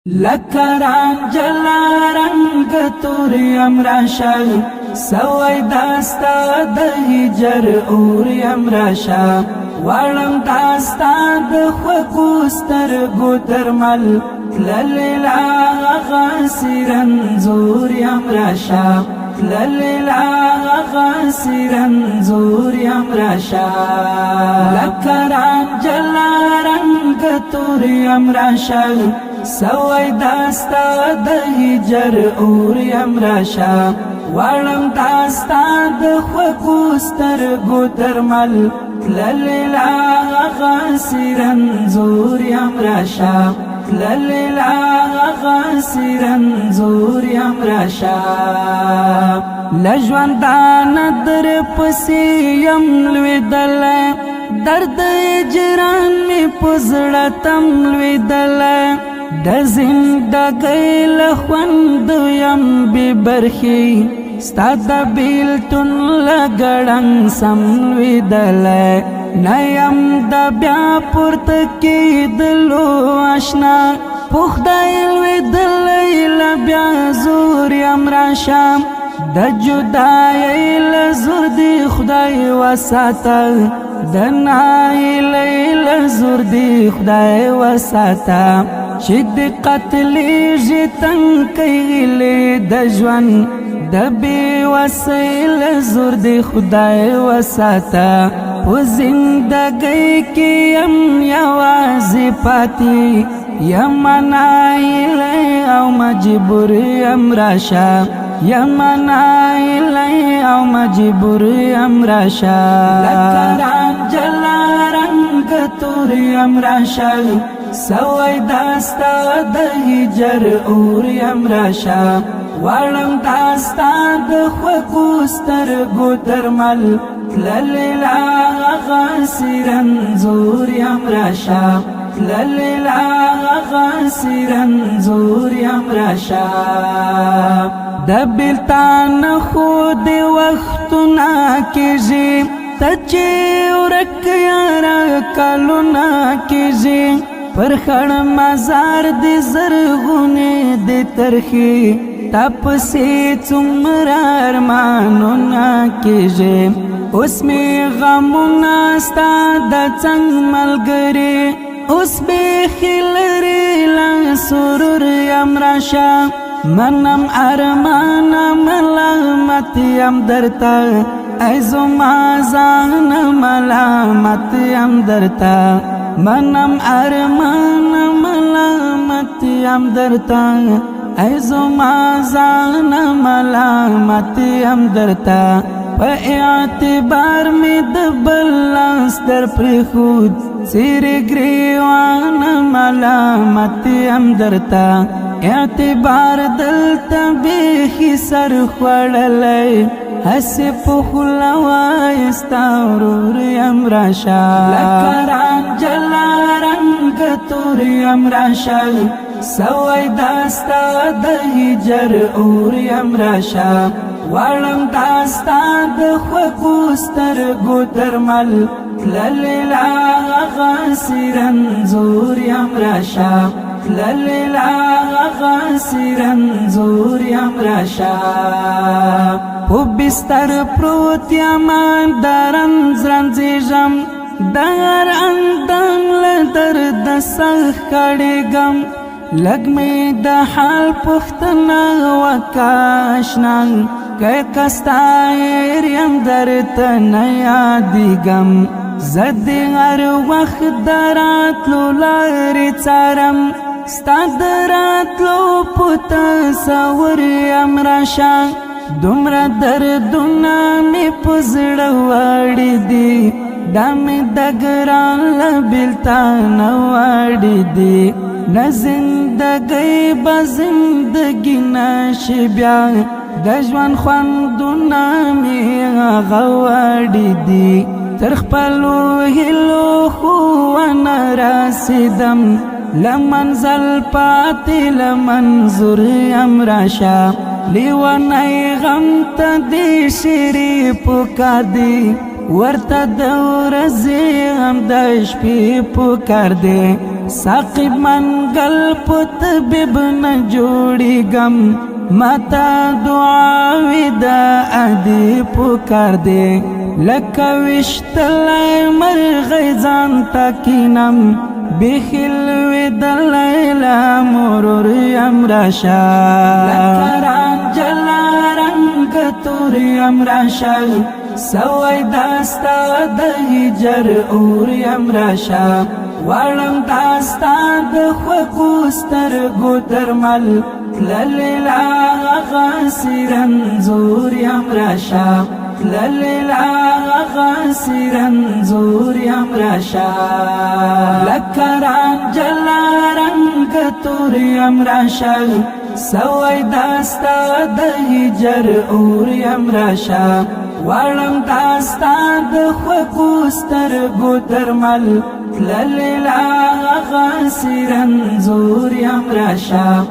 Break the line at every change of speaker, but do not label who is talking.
لکران جلا رنگ توریم راشا سوی داستا د هجر اوریم راشا وړم داستا د خوږو سترګو درمل تللی هغه سرنځور یم راشا تللی هغه سرنځور یم راشا لکران جلا رنگ توریم راشا سوی داستا د هجر اوریم راشا وړم داستا د خوږو سترګو درمل تللی هغه سرنځور یم راشا تللی هغه سرنځور یم راشا لژوندانه در پسې یم لوېدلی درد هجران می په زړه تم لوېدلی د زندګۍ له خوند یم بې برخې ستا د بېلتون له ګړنګ سم لوېدلی نه یم د بیا پورته کېدلو اشنا په خدای لوېدلی له بیا زور یم راشا د جدایۍ له زور دی خدای وساته د نایلۍ له زور دی خدای وساته چې د قتلېږي تنکۍ غیلې د ژوند د بېوسۍ له زور دی خدای وساته په زندګۍ کې یم یوازې پاتې یم نایلۍ او مجبور یم راشا یم نایلۍ او مجبور یم راشا لکران جلا رنگ تور یم راشا سوی داستا د هجر اور یم راشا وړم داستا د خوږو سترګو درمل تللی هغه سرنځور یم راشا تللی هغه سرنځور یم راشا د بېلتان خو د وختونه کېږي ته چې ورک یاره کلونه کېږي پر خړ مزار د زرغونې د ترخې تا پسې څومره ارمانونه کېږي اوس مې غمونه ستا د څنګ ملګري اوس بیخي لرې له سرور یم راشا منم ارمان ملامت یم درته ای زما ځان ملامت یم درته منم ارمان ملامت یم درته ای زما ځان ملامت یم درته په اعتبار می د بل لاس در پرېښود څېرې ګرېوان ملامت یم درته اعتبار دلته بیخي سر خوړلی هسې په خوله وایې ستا ورور یم راشا لکران جلا رنگ تور یم راشا سوی داستا د هجر اور یم راشا وړم داستا د خوږو سترګو درمل تللی هغه سرنځور یم راشا تللی هغه سرنځور یم راشا په بستر پروت یم د رنځ رنځېږم د هر اندام له درده سخت کړېږم لږ مې د حال پوښتنه وکړه اشنا که کستا هېر یم درته نه یادېږم زه د هر وخت د راتلو لارې څارم ستا د راتلو په تصور یم راشا دومره دردونه مې په زړه وړي دي دا مې د ګران له بېلتانه وړي دي نه زندګۍ به زندګي نشي بیا د ژوند خوندونه مې هغه وړي دي تر خپلو هیلو خو ونه رسېدم له منزل پاتې له منظور یم راشا لیونی غم ته د شیرې پکار دی ورته د ورځې غم د شپې پکار دی ساقب منگل پت ببن جوڑی گم متا دعاوی دا ادی پکار دے لکا وشتلائی مرغی زان تاکینم بخلوی دلیلا مرور امراشا لکا رانجلا رنگ توری امراشا سوی داستا دهجر اوری امراشا وارم داستا دخوکوستر گوترمل للیلا غاسرن زوری امراشا للیلا غاسرن زوری امراشا لکران جلا رنگ توری امراشا سوی داستا دهجر اوری امراشا وارم داستا دخوکوستر گوترمل للیلا غاسرن زوری امراشا